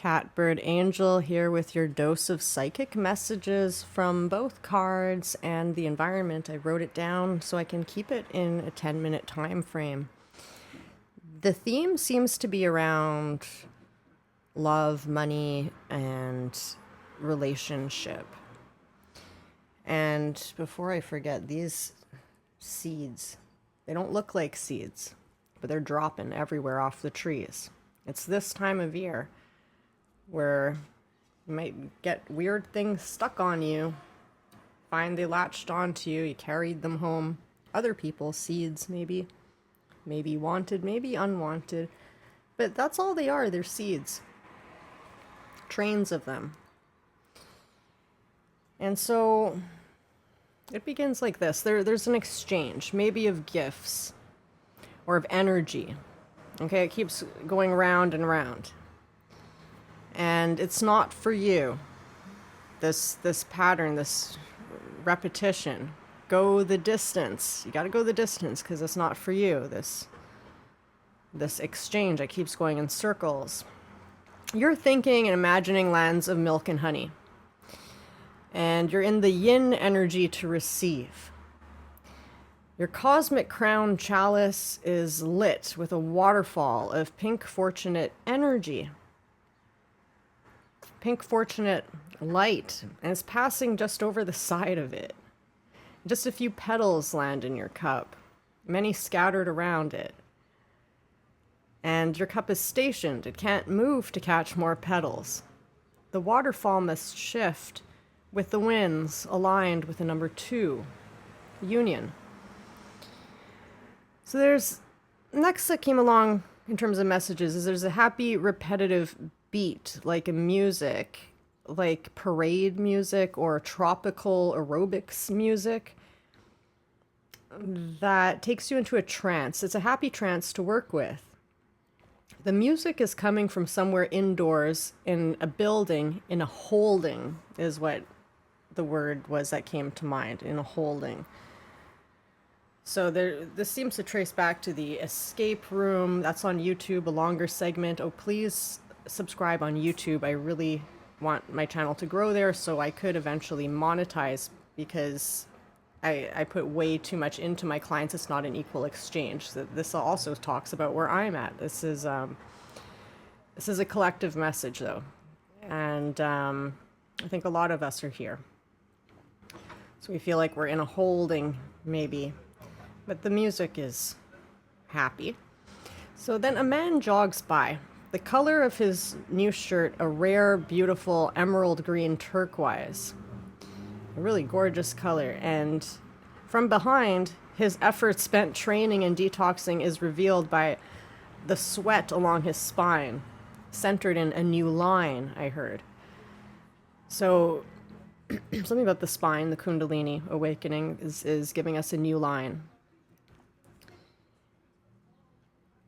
Catbird Angel here with your dose of psychic messages from both cards and the environment. I wrote it down so I can keep it in a 10-minute time frame. The theme seems to be around love, money, and relationship. And before I forget, these seeds, they don't look like seeds, but they're dropping everywhere off the trees. It's this time of year where you might get weird things stuck on you, find they latched onto you, you carried them home. Other people's seeds, maybe wanted, maybe unwanted, but that's all they are. They're seeds, trains of them. And so it begins like this. There's an exchange, maybe of gifts or of energy. Okay, it keeps going round and round. And it's not for you. This pattern, this repetition. Go the distance. You got to go the distance because it's not for you. This exchange, it keeps going in circles. You're thinking and imagining lands of milk and honey. And you're in the yin energy to receive. Your cosmic crown chalice is lit with a waterfall of pink fortunate energy. Pink fortunate light, and it's passing just over the side of it. Just a few petals land in your cup, many scattered around it. And your cup is stationed. It can't move to catch more petals. The waterfall must shift with the winds aligned with the number 2, union. So there's, next that came along in terms of messages is there's a happy repetitive beat, like a music, like parade music or tropical aerobics music that takes you into a trance. It's a happy trance to work with. The music is coming from somewhere indoors in a building, in a holding is what the word was that came to mind, in a holding. So this seems to trace back to the escape room. That's on YouTube, a longer segment. Oh, please subscribe on YouTube. I really want my channel to grow there so I could eventually monetize, because I put way too much into my clients. It's not an equal exchange. This also talks about where I'm at. This is a collective message, though, and I think a lot of us are here. So we feel like we're in a holding, maybe, but the music is happy. So then a man jogs by. The color of his new shirt, a rare, beautiful emerald green turquoise. A really gorgeous color. And from behind, his effort spent training and detoxing is revealed by the sweat along his spine, centered in a new line, I heard. So something about the spine, the Kundalini awakening is giving us a new line.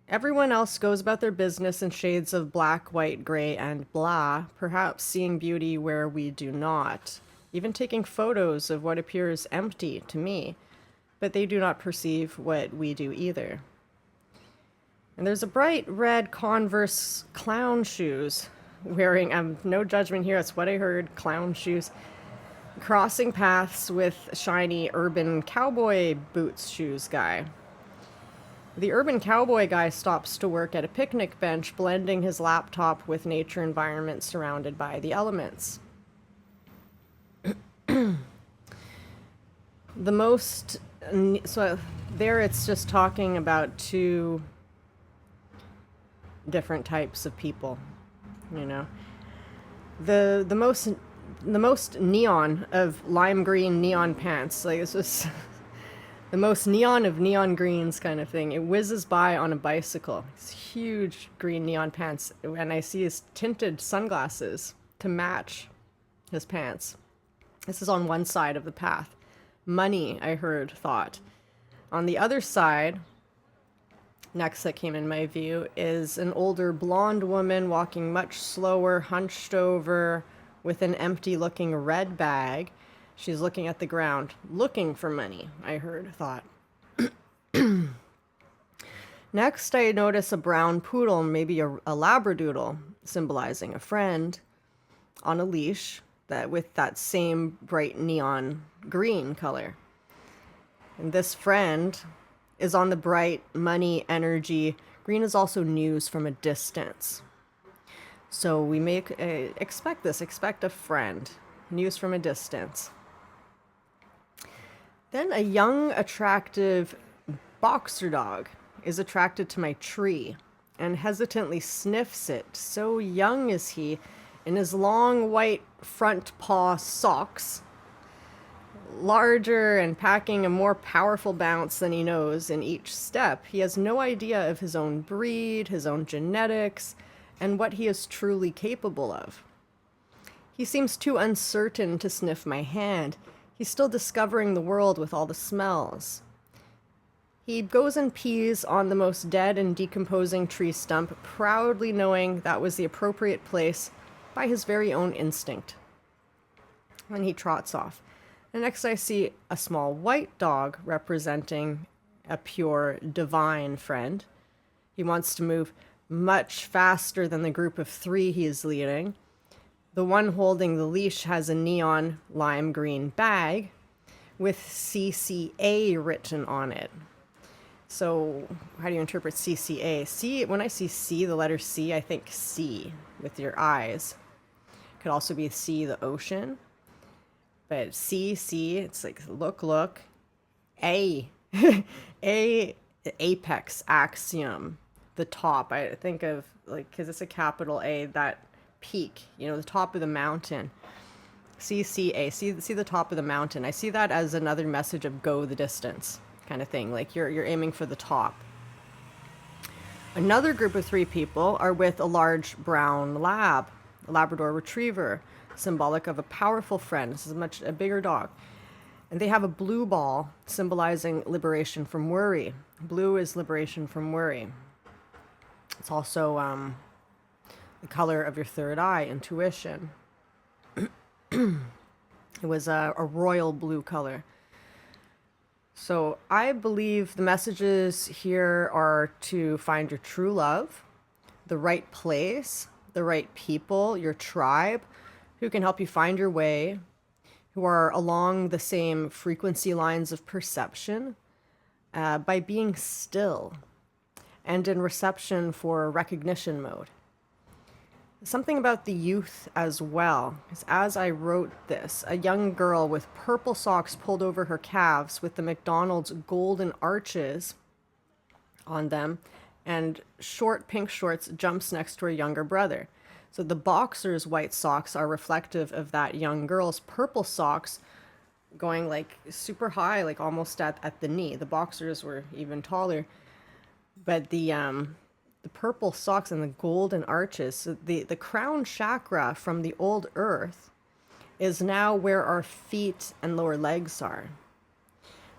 Everyone else goes about their business in shades of black, white, gray, and blah, perhaps seeing beauty where we do not, even taking photos of what appears empty to me, but they do not perceive what we do either. And there's a bright red Converse clown shoes wearing, no judgment here, that's what I heard, clown shoes, crossing paths with shiny urban cowboy boots shoes guy. The urban cowboy guy stops to work at a picnic bench, blending his laptop with nature environment surrounded by the elements. So there it's just talking about 2 different types of people, you know. The most neon of lime green neon pants, like it's just the most neon of neon greens kind of thing. It whizzes by on a bicycle. It's huge green neon pants. And I see his tinted sunglasses to match his pants. This is on one side of the path. Money, I heard, thought. On the other side, next that came in my view, is an older blonde woman walking much slower, hunched over, with an empty-looking red bag. She's looking at the ground, looking for money, I heard, thought. Next, I notice a brown poodle, maybe a labradoodle, symbolizing a friend on a leash that with that same bright neon green color. And this friend is on the bright money energy. Green is also news from a distance. So we may expect this, expect a friend, news from a distance. Then a young, attractive boxer dog is attracted to my tree and hesitantly sniffs it. So young is he, in his long white front paw socks, larger and packing a more powerful bounce than he knows in each step. He has no idea of his own breed, his own genetics, and what he is truly capable of. He seems too uncertain to sniff my hand. He's still discovering the world with all the smells. He goes and pees on the most dead and decomposing tree stump, proudly knowing that was the appropriate place by his very own instinct. And he trots off. And next I see a small white dog representing a pure divine friend. He wants to move much faster than the group of 3 he is leading. The one holding the leash has a neon lime green bag with CCA written on it. So how do you interpret CCA? C, when I see C, the letter C, I think sea with your eyes. Could also be sea, the ocean. But C, it's like look. A, A, apex, axiom, the top. I think of, like, because it's a capital A, that peak, the top of the mountain. CCA, see the top of the mountain. I see that as another message of go the distance kind of thing, like you're aiming for the top. Another group of 3 people are with a large brown lab, a Labrador retriever, symbolic of a powerful friend. This is a bigger dog. And they have a blue ball symbolizing liberation from worry. Blue is liberation from worry. It's also the color of your third eye, intuition. It was a royal blue color. So I believe the messages here are to find your true love, the right place, the right people, your tribe, who can help you find your way, who are along the same frequency lines of perception, by being still and in reception for recognition mode. Something about the youth as well, because as I wrote this, a young girl with purple socks pulled over her calves with the McDonald's golden arches on them and short pink shorts jumps next to her younger brother. So the boxer's white socks are reflective of that young girl's purple socks going like super high, like almost at the knee. The boxers were even taller, but the purple socks and the golden arches, so the crown chakra from the old earth is now where our feet and lower legs are.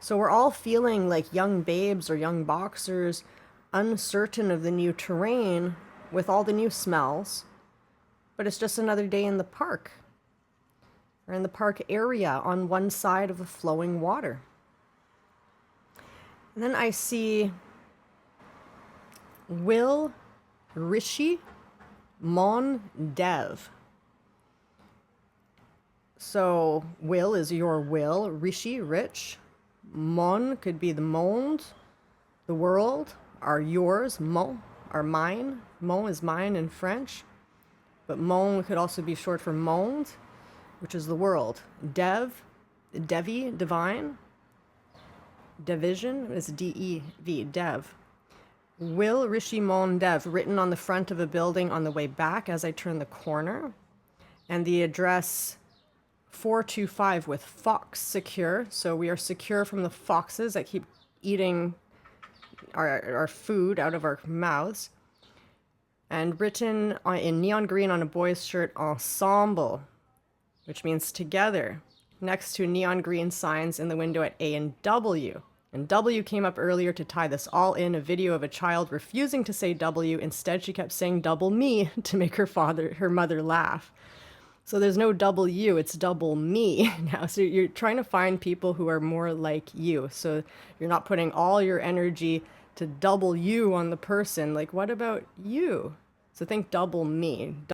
So we're all feeling like young babes or young boxers, uncertain of the new terrain with all the new smells, but it's just another day in the park or in the park area on one side of the flowing water. And then I see Will, Rishi, Mon, Dev. So Will is your will, Rishi, rich. Mon could be the monde, the world, are yours. Mon are mine. Mon is mine in French. But Mon could also be short for monde, which is the world. Dev, Devi, divine. Division is D-E-V, Dev. Will, Rishi, Mon, Dev, written on the front of a building on the way back as I turn the corner. And the address 425 with Fox secure. So we are secure from the foxes that keep eating our food out of our mouths. And written in neon green on a boy's shirt, ensemble, which means together, next to neon green signs in the window at A and W. And W came up earlier to tie this all in, a video of a child refusing to say W. Instead, she kept saying double me to make her mother laugh. So there's no W, it's double me now. So you're trying to find people who are more like you. So you're not putting all your energy to double you on the person. Like, what about you? So think double me.